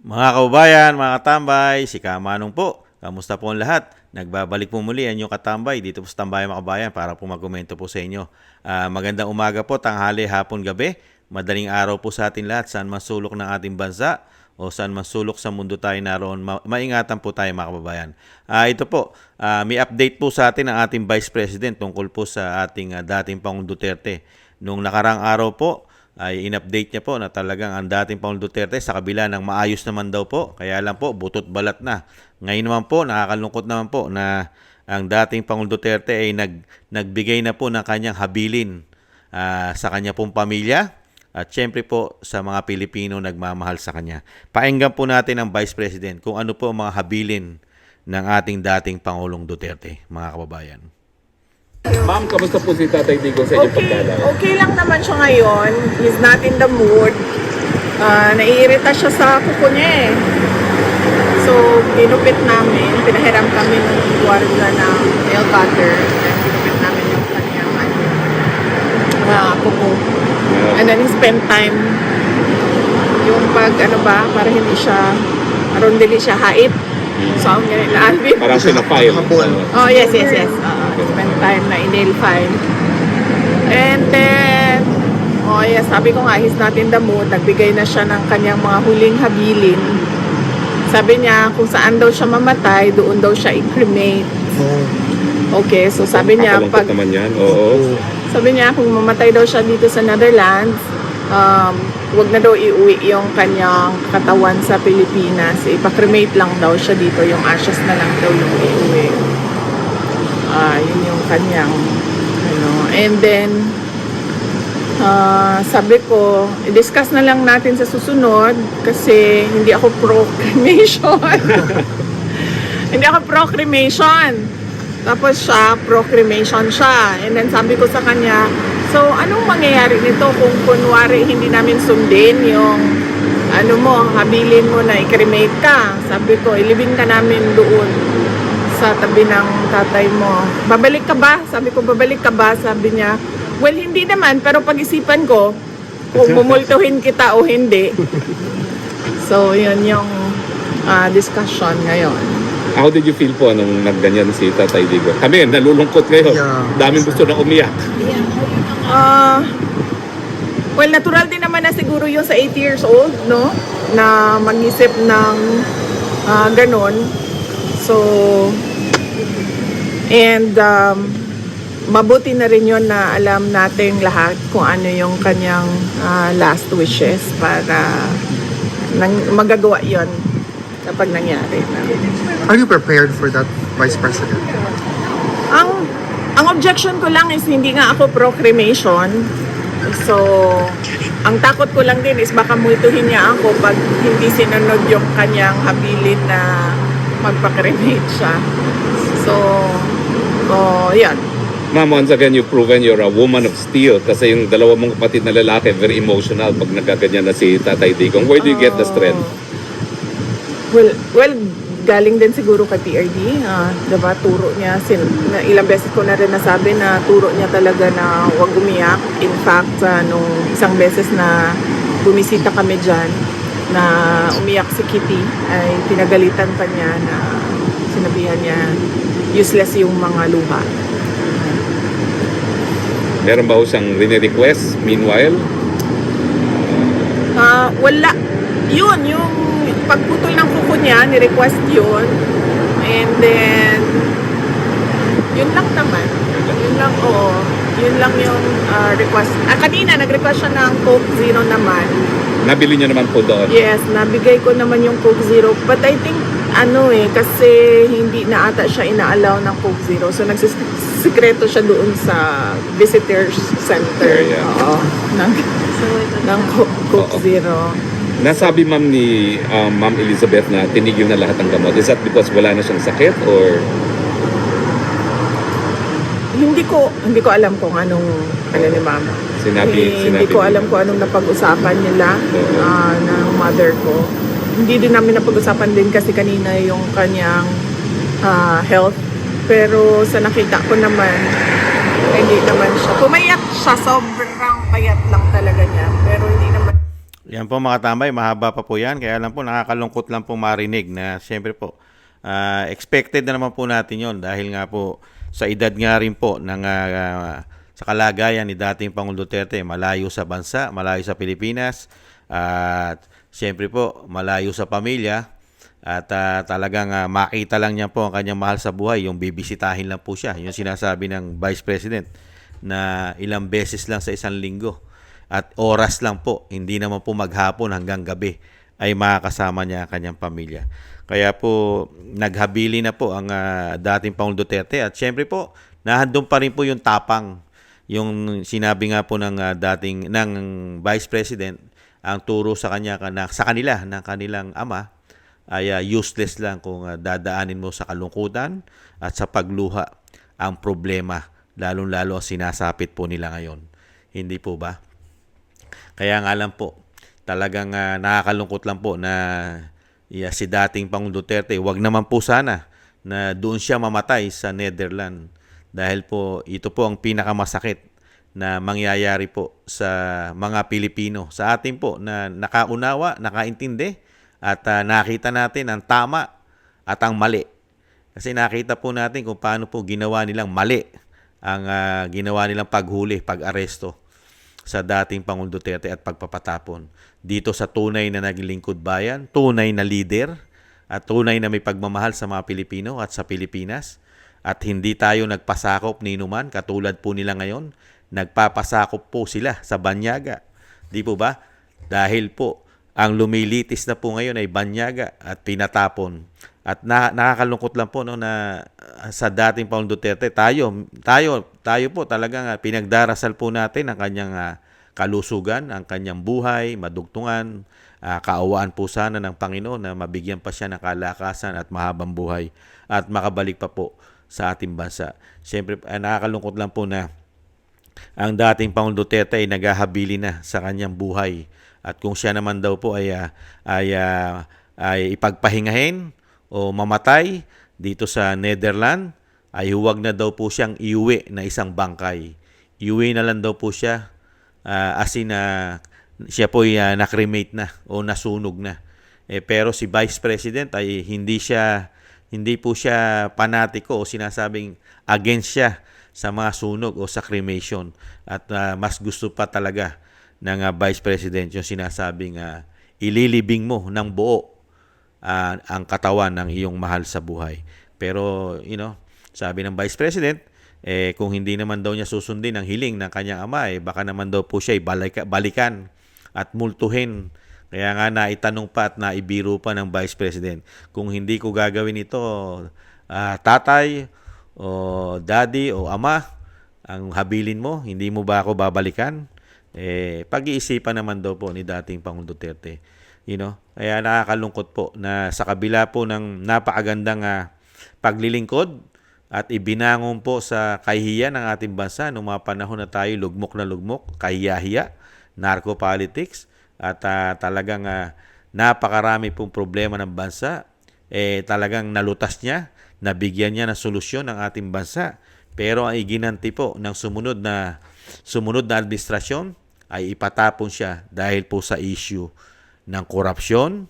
Mga kababayan, mga katambay, si Kamanong po. Kamusta po ang lahat? Nagbabalik po muli ang inyong katambay dito po sa Tambayan Mga Kabayan para po magkomento po sa inyo. Magandang umaga po, tanghali, hapon, gabi. Madaling araw po sa atin lahat saan man sulok ng ating bansa o saan man sulok sa mundo tayo naroon. Maingatan po tayo mga kababayan. Ito po, may update po sa atin ang ating Vice President tungkol po sa ating dating Pangulong Duterte. Nung nakarang araw po, ay in-update niya po na talagang ang dating Pangulong Duterte sa kabila ng maayos naman daw po. Kaya lang po, butot balat na. Ngayon naman po, nakakalungkot naman po na ang dating Pangulong Duterte ay nagbigay na po ng kanyang habilin sa kanya pong pamilya at syempre po sa mga Pilipino nagmamahal sa kanya. Painggan po natin ang Vice President kung ano po ang mga habilin ng ating dating Pangulong Duterte, mga kababayan. Ma'am, kamusta po si Tatay Digong sa inyong pagdalaw? Okay lang naman siya ngayon. He's not in the mood. Naiirita siya sa kuko niya eh. So, ginupit namin. Pinahiram kami ng guardia ng nail cutter. And ginupit namin yung kanyang kuko. And then he spent time yung para hindi siya, dili siya hait. So, ang ganyan na Alvin. Parang sinapile. Oh, yes. Spend time na in-nail file. And then, sabi ko nga, he's not in the mood. Nagbigay na siya ng kanyang mga huling habilin. Sabi niya, kung saan daw siya mamatay, doon daw siya i-cremate. Okay, so sabi niya, naman yan. Oo. sabi niya, kung mamatay daw siya dito sa Netherlands, wag na daw iuwi yung kanyang katawan sa Pilipinas. Ipa-cremate lang daw siya dito. Yung ashes na lang daw yung iuwi. Yun yung kanyang and then sabi ko i-discuss na lang natin sa susunod kasi hindi ako pro-cremation. Hindi ako pro-cremation, tapos siya pro-cremation siya. And then sabi ko sa kanya, so anong mangyayari nito kung kunwari hindi namin sundin yung habilin mo na i-cremate ka? Sabi ko, ilibing ka namin doon sa tabi ng tatay mo. Babalik ka ba? Sabi ko, babalik ka ba? Sabi niya, well, hindi naman, pero pag-isipan ko kung mumultuhin kita o hindi. So, yun yung discussion ngayon. How did you feel po nung nagganyan si Tatay Digong? Kami, nalulungkot ngayon. Daming gusto na umiyak. Well, natural din naman na siguro yung sa 8 years old, no? Na mag-isip ng ganon. So, and mabuti na rin yun na alam natin lahat kung ano yung kanyang last wishes para magagawa yon kapag nangyari na. Are you prepared for that, Vice President? Ang objection ko lang is hindi nga ako pro-cremation. So, ang takot ko lang din is baka multuhin niya ako pag hindi sinunod yung kanyang habilin na magpa-cremate siya. So, yan. Ma'am, once again, you've proven you're a woman of steel kasi yung dalawa mong kapatid na lalaki, very emotional pag nagkaganyan na si Tatay Digong. Where do you get the strength? Well, galing din siguro kay PRD. Diba, turo niya, ilang beses ko na rin nasabi na turo niya talaga na huwag umiyak. In fact, nung isang beses na bumisita kami dyan, na umiyak si Kitty, ay pinagalitan pa niya na sinabihan niya useless yung mga luha. Meron ba ho siyang rini-request meanwhile? Wala. Yun, yung pagputol ng kuko niya, ni-request yun. And then, yun lang naman. Yun lang yung request. Kanina, nag-request siya ng Coke Zero naman. Nabili niyo naman po doon? Yes, nabigay ko naman yung Coke Zero. But I think, kasi hindi na ata siya ina-allow ng Coke Zero. So, nagsisikreto siya doon sa visitors center. Oo, ng Coke Zero. Nasabi ma'am ni Ma'am Elizabeth na tinigil na lahat ng gamot. Is that because wala na siyang sakit or? Hindi ko alam kung anong ni Mama. Hindi ko alam kung anong napag-usapan nila ng mother ko. Hindi din namin napag-usapan din kasi kanina yung kanyang health. Pero sa nakita ko naman, hindi naman siya. Pumayak siya, sobrang payat lang talaga niya. Pero hindi naman Yan po mga tambay, mahaba pa po yan. Kaya lang po, nakakalungkot lang po marinig na siyempre po, expected na naman po natin yon dahil nga po sa edad nga rin po ng sa kalagayan ni dating Pangulong Duterte, malayo sa bansa, malayo sa Pilipinas, at siyempre po, malayo sa pamilya. At talagang makita lang niya po ang kanyang mahal sa buhay, yung bibisitahin lang po siya. Yung sinasabi ng Vice President na ilang beses lang sa isang linggo. At oras lang po, hindi naman po maghapon hanggang gabi ay makakasama niya ang kanyang pamilya. Kaya po, naghabili na po ang dating Pangulong Duterte at syempre po, nahandun pa rin po yung tapang. Yung sinabi nga po ng ng Vice President, ang turo sa kanya sa kanila ng kanilang ama ay useless lang kung dadaanin mo sa kalungkutan at sa pagluha ang problema, lalong-lalo ang sinasapit po nila ngayon. Hindi po ba? Kaya nga lang po, talagang nakakalungkot lang po na si dating Pangulong Duterte, wag naman po sana na doon siya mamatay sa Netherlands. Dahil po, ito po ang pinakamasakit na mangyayari po sa mga Pilipino. Sa atin po na nakaunawa, nakaintindi at nakita natin ang tama at ang mali. Kasi nakita po natin kung paano po ginawa nilang mali ang ginawa nilang paghuli, pag-aresto sa dating Pangulong Duterte at pagpapatapon. Dito sa tunay na naglingkod bayan, tunay na leader, at tunay na may pagmamahal sa mga Pilipino at sa Pilipinas. At hindi tayo nagpasakop ni inuman, katulad po nila ngayon, nagpapasakop po sila sa banyaga. Di po ba? Dahil po, ang lumilitis na po ngayon ay banyaga at pinatapon. At nakakalungkot lang po no, na sa dating Pangulong Duterte, tayo po talagang pinagdarasal po natin ang kanyang kalusugan, ang kanyang buhay, madugtungan, kaawaan po sana ng Panginoon na mabigyan pa siya ng kalakasan at mahabang buhay at makabalik pa po sa ating bansa. Siyempre, nakakalungkot lang po na ang dating Pangulong Duterte ay naghahabili na sa kanyang buhay. At kung siya naman daw po ay ipagpahingahin o mamatay dito sa Netherlands, ay huwag na daw po siyang iuwi na isang bangkay. Iuwi na lang daw po siya siya po ay nakremate na o nasunog na. Pero si Vice President ay hindi po siya panatiko o sinasabing against siya sa mga sunog o sa cremation. At mas gusto pa talaga ng Vice President yung sinasabing ililibing mo ng buo ang katawan ng iyong mahal sa buhay. Pero, sabi ng Vice President, kung hindi naman daw niya susundin ang hiling ng kanyang ama, baka naman daw po siya balikan at multuhin. Kaya nga naitanong pa at naibiro pa ng Vice President, kung hindi ko gagawin ito, tatay o daddy o ama, ang habilin mo, hindi mo ba ako babalikan? Pag-iisipan naman daw po ni dating Pangulong Duterte. Kaya nakakalungkot po na sa kabila po ng napakagandang paglilingkod at ibinangon po sa kahihiyan ng ating bansa noong mga panahon na tayo lugmok na lugmok, kahiyahiya, narco-politics, at talagang napakarami pong problema ng bansa, talagang nalutas niya, nabigyan niya ng solusyon ng ating bansa. Pero ang iginanti po ng sumunod na administrasyon ay ipatapon siya dahil po sa issue ng korupsyon.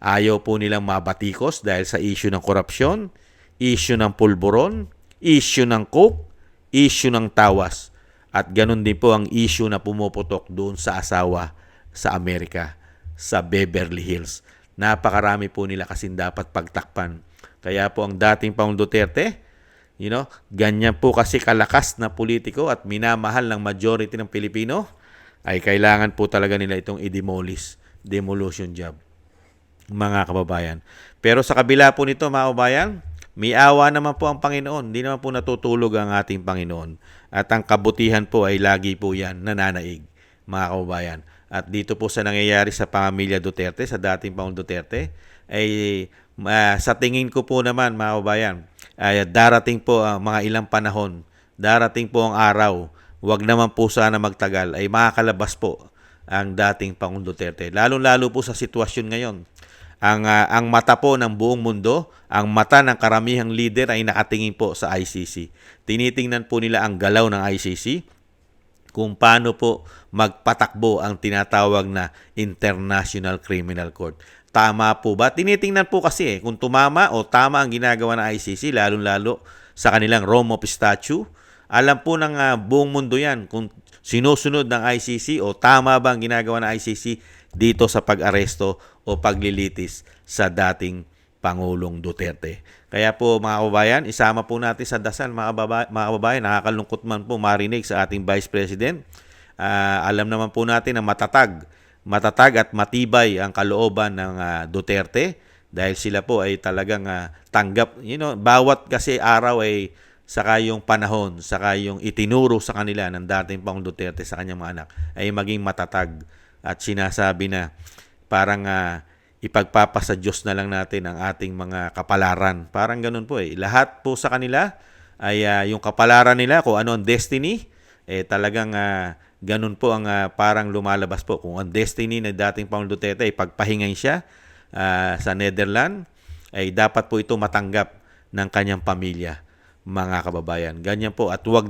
Ayaw po nilang mabatikos dahil sa issue ng korupsyon, issue ng pulburon, issue ng coke, issue ng tawas. At ganun din po ang issue na pumuputok doon sa asawa sa Amerika, sa Beverly Hills. Napakarami po nila kasing dapat pagtakpan. Kaya po ang dating Pangulong Duterte, ganyan po kasi kalakas na politiko at minamahal ng majority ng Pilipino, ay kailangan po talaga nila itong demolition job, mga kababayan. Pero sa kabila po nito, mga kababayan, may awa naman po ang Panginoon. Hindi naman po natutulog ang ating Panginoon. At ang kabutihan po ay lagi po yan nananaig, mga kababayan. At dito po sa nangyayari sa pamilya Duterte, sa dating Pangulong Duterte, ay sa tingin ko po naman, mga kababayan, ay darating po ang mga ilang panahon, darating po ang araw, wag naman po sana magtagal, ay makakalabas po ang dating Pangulong Duterte. Lalo-lalo po sa sitwasyon ngayon. Ang mata po ng buong mundo, ang mata ng karamihang leader ay nakatingin po sa ICC. Tinitingnan po nila ang galaw ng ICC kung paano po magpatakbo ang tinatawag na International Criminal Court. Tama po ba? Tinitingnan po kasi kung tumama o tama ang ginagawa ng ICC, lalong-lalo sa kanilang Rome of Statute. Alam po ng buong mundo yan kung sinusunod ng ICC o tama ba ang ginagawa ng ICC dito sa pag-aresto o paglilitis sa dating Pangulong Duterte. Kaya po mga kababayan, isama po natin sa dasal mga kababayan, nakakalungkot man po marinig sa ating Vice President. Alam naman po natin na matatag at matibay ang kalooban ng Duterte dahil sila po ay talagang tanggap, bawat kasi araw ay saka yung panahon, saka yung itinuro sa kanila ng dating Pangulong Duterte sa kanyang mga anak ay maging matatag at sinasabi na parang ipagpapasa Diyos na lang natin ang ating mga kapalaran. Parang ganun po eh. Lahat po sa kanila ay yung kapalaran nila, kung ano ang destiny, talagang ganun po ang parang lumalabas po. Kung ang destiny ng dating Pangulong Duterte ay pagpahingay siya sa Netherlands, ay dapat po ito matanggap ng kanyang pamilya, mga kababayan. Ganyan po. At wag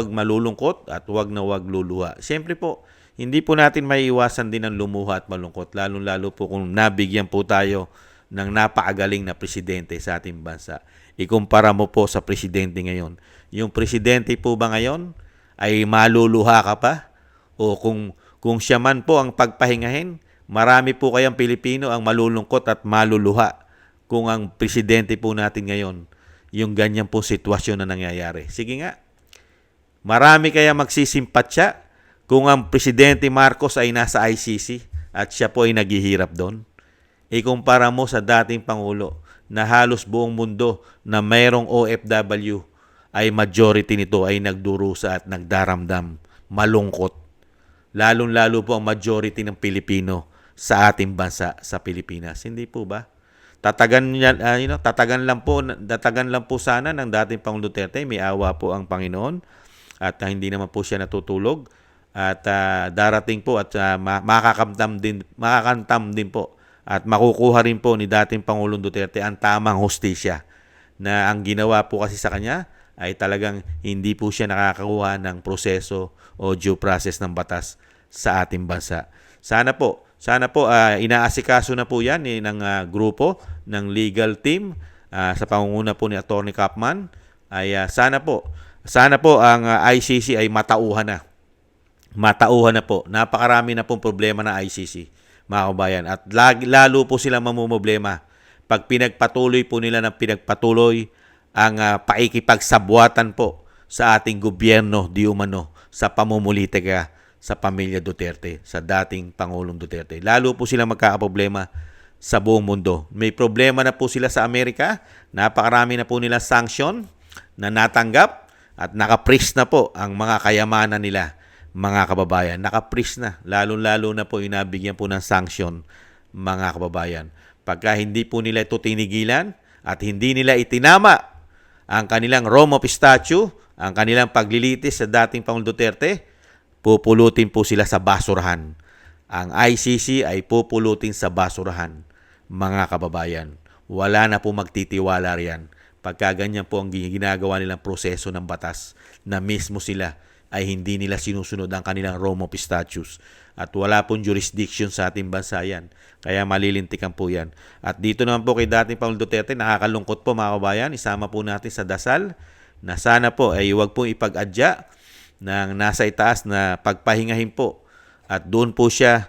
malulungkot at wag luluha. Siyempre po, hindi po natin maiiwasan din ang lumuha at malungkot, lalo-lalo po kung nabigyan po tayo ng napakagaling na presidente sa ating bansa. Ikumpara mo po sa presidente ngayon. Yung presidente po ba ngayon ay maluluha ka pa? O kung siya man po ang pagpahingahin, marami po kayang Pilipino ang malulungkot at maluluha kung ang presidente po natin ngayon, yung ganyan po sitwasyon na nangyayari. Sige nga, marami kaya magsisimpatya kung ang Presidente Marcos ay nasa ICC at siya po ay naghihirap doon. Ikumpara mo sa dating Pangulo na halos buong mundo na mayroong OFW ay majority nito ay nagdurusa at nagdaramdam, malungkot. Lalong-lalo po ang majority ng Pilipino sa ating bansa, sa Pilipinas. Hindi po ba? Tatagan lang po sana ng dating Pangulong Duterte. May awa po ang Panginoon at hindi naman po siya natutulog. At darating po at makakamtam din po at makukuha rin po ni dating Pangulong Duterte ang tamang hustisya na ang ginawa po kasi sa kanya ay talagang hindi po siya nakakakuha ng proseso o due process ng batas sa ating bansa. Sana po inaasikaso na po yan ng grupo ng legal team sa pangunguna po ni Attorney Kapman ay sana po ang ICC ay matauhan na po. Napakarami na pong problema ng ICC, mga kabayan. At lalo po sila mamumblema pag pinagpatuloy po nila ang paikipagsabuatan po sa ating gobyerno di umano sa pamumulitika sa pamilya Duterte, sa dating Pangulong Duterte. Lalo po sila magkakaproblema sa buong mundo. May problema na po sila sa Amerika. Napakarami na po nila sanction na natanggap at nakapris na po ang mga kayamanan nila. Mga kababayan, nakapris na. Lalo-lalo na po inabigyan po ng sanction, mga kababayan. Pagka hindi po nila ito tinigilan at hindi nila itinama ang kanilang Rome of Statute, ang kanilang paglilitis sa dating Pangulong Duterte, pupulutin po sila sa basurahan. Ang ICC ay pupulutin sa basurahan, mga kababayan. Wala na po magtitiwala riyan. Pagka ganyan po ang ginagawa nilang proseso ng batas na mismo sila ay hindi nila sinusunod ang kanilang Rome of Statutes. At wala pong jurisdiction sa ating bansa yan. Kaya malilintikan po yan. At dito naman po kay dating Pangulong Duterte, nakakalungkot po mga kabayan, isama po natin sa dasal na sana po ay huwag pong ipag-adya ng nasa itaas na pagpahingahin po. At doon po siya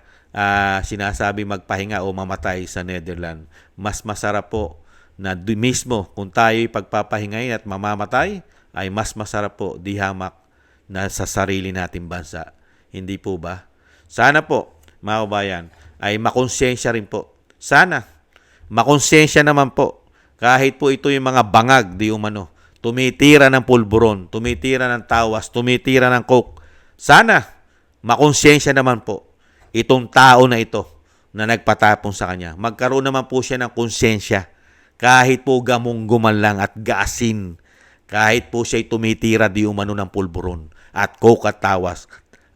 sinasabi magpahinga o mamatay sa Netherlands. Mas masarap po na mismo kung tayo pagpapahingahin at mamamatay, ay mas masarap po di hamak na sa sarili nating bansa. Hindi po ba? Sana po, mga kabayan, ay makonsensya rin po. Sana, makonsensya naman po. Kahit po ito yung mga bangag, di umano, tumitira ng pulburon, tumitira ng tawas, tumitira ng coke. Sana, makonsensya naman po itong tao na ito na nagpatapon sa kanya. Magkaroon naman po siya ng konsensya kahit po gamungguman lang at gaasin. Kahit po siya'y tumitira di umano ng pulburon at coke at tawas,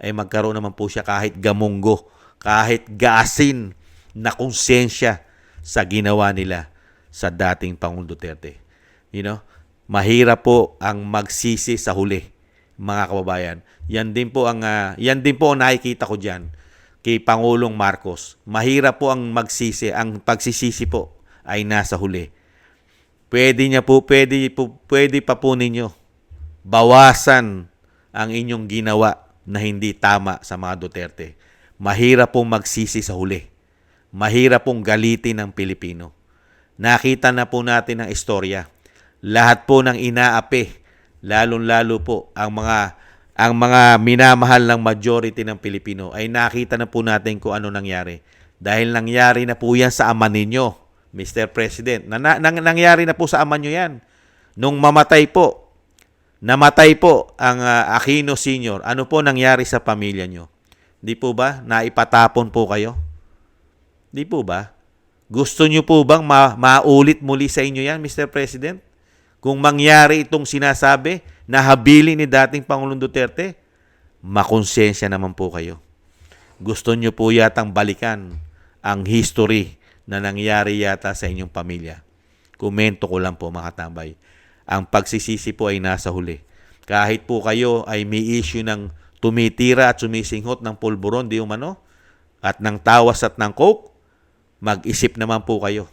ay magkaroon naman po siya kahit gamunggo, kahit gaasin na konsensya sa ginawa nila sa dating Pangulong Duterte. Mahirap po ang magsisi sa huli, mga kababayan. Yan din po ang nakikita ko diyan kay Pangulong Marcos. Mahirap po ang pagsisisi po ay nasa huli. Pwede pa po ninyo bawasan ang inyong ginawa na hindi tama sa mga Duterte. Mahirap pong magsisi sa huli. Mahirap pong galitin ng Pilipino. Nakita na po natin ang istorya. Lahat po ng inaapi, lalong-lalo po ang mga minamahal ng majority ng Pilipino ay nakita na po natin kung ano nangyari. Dahil nangyari na po yan sa ama ninyo, Mr. President. Nangyari na po sa ama nyo yan. Nung namatay po ang Aquino Sr., ano po nangyari sa pamilya nyo? Di po ba? Naipatapon po kayo? Di po ba? Gusto nyo po bang maulit muli sa inyo yan, Mr. President? Kung mangyari itong sinasabi na habili ni dating Pangulong Duterte, makonsensya naman po kayo. Gusto nyo po yatang balikan ang history na nangyari yata sa inyong pamilya. Komento ko lang po mga tambay. Ang pagsisisi po ay nasa huli. Kahit po kayo ay may issue ng tumitira at sumisinghot ng pulburon, di umano, at ng tawas at ng coke, mag-isip naman po kayo.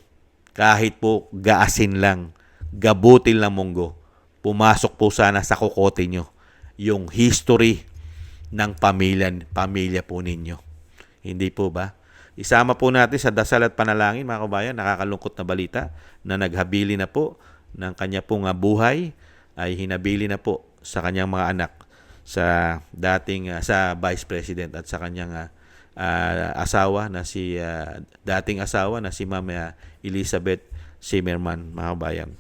Kahit po gaasin lang, gabutil ng munggo, pumasok po sana sa kokote nyo yung history ng pamilya po ninyo. Hindi po ba? Isama po natin sa dasal at panalangin, mga kabayan, nakakalungkot na balita na naghabili na po ng kanya pong buhay, ay hinabili na po sa kanyang mga anak sa sa Vice President at sa kanyang asawa na dating asawa na si Ma'am Elizabeth Zimmerman, mga kabayan.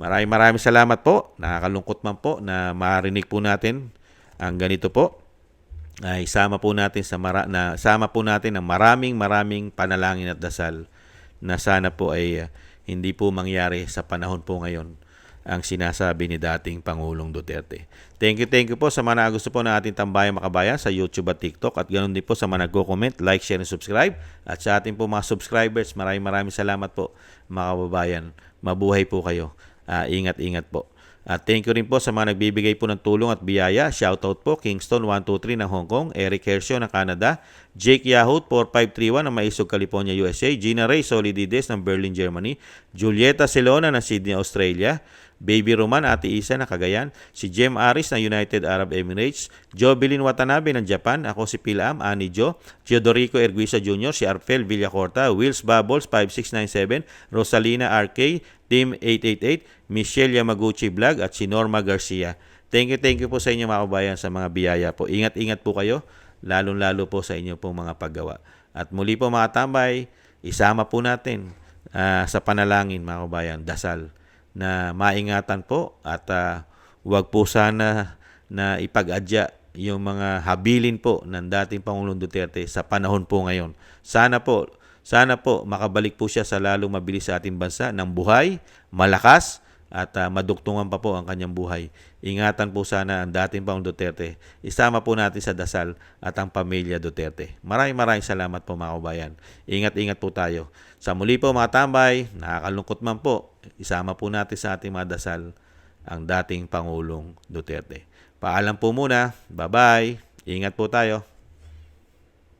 Maraming salamat po. Nakakalungkot man po na marinig po natin ang ganito po. Ay sama po natin ng maraming panalangin at dasal na sana po ay hindi po mangyari sa panahon po ngayon ang sinasabi ni dating Pangulong Duterte. Thank you po sa mga gusto po na ating tambayang makabayan sa YouTube at TikTok, at ganoon din po sa mga nagko-comment, like, share, and subscribe. At sa ating po mga subscribers, maraming salamat po mga kababayan. Mabuhay po kayo. Ingat po. At thank you rin po sa mga nagbibigay po ng tulong at biyaya. Shoutout po Kingston 123 ng Hong Kong, Eric Hercio ng Canada, Jake Yahoo 4531 ng Maisog, California, USA, Gina Ray Solidides ng Berlin, Germany, Julieta Celona ng Sydney, Australia, Baby Roman, Ate Isa ng Cagayan, si Jem Aris ng United Arab Emirates, Jovelyn Watanabe ng Japan, ako si Pilam, Ani Jo, Teodorico Erguisa Jr., si Arfel Villacorta, Wills Bubbles 5697, Rosalina RK, Team 888, Michelle Yamaguchi Vlog, at si Norma Garcia. Thank you po sa inyo mga kabayan sa mga biyaya po. Ingat po kayo, lalong-lalo po sa inyo pong mga paggawa. At muli po mga tambay, isama po natin sa panalangin mga kabayan, dasal na maingatan po at huwag po sana na ipag-adya yung mga habilin po ng dating Pangulong Duterte sa panahon po ngayon. Sana po makabalik po siya sa lalong mabilis sa ating bansa ng buhay, malakas, at madugtungan pa po ang kanyang buhay. Ingatan po sana ang dating Pangulong Duterte. Isama po natin sa dasal at ang pamilya Duterte. Maraming salamat po mga kabayan. Ingat po tayo. Sa muli po mga tambay, nakakalungkot man po, isama po natin sa ating mga dasal ang dating Pangulong Duterte. Paalam po muna. Bye-bye. Ingat po tayo.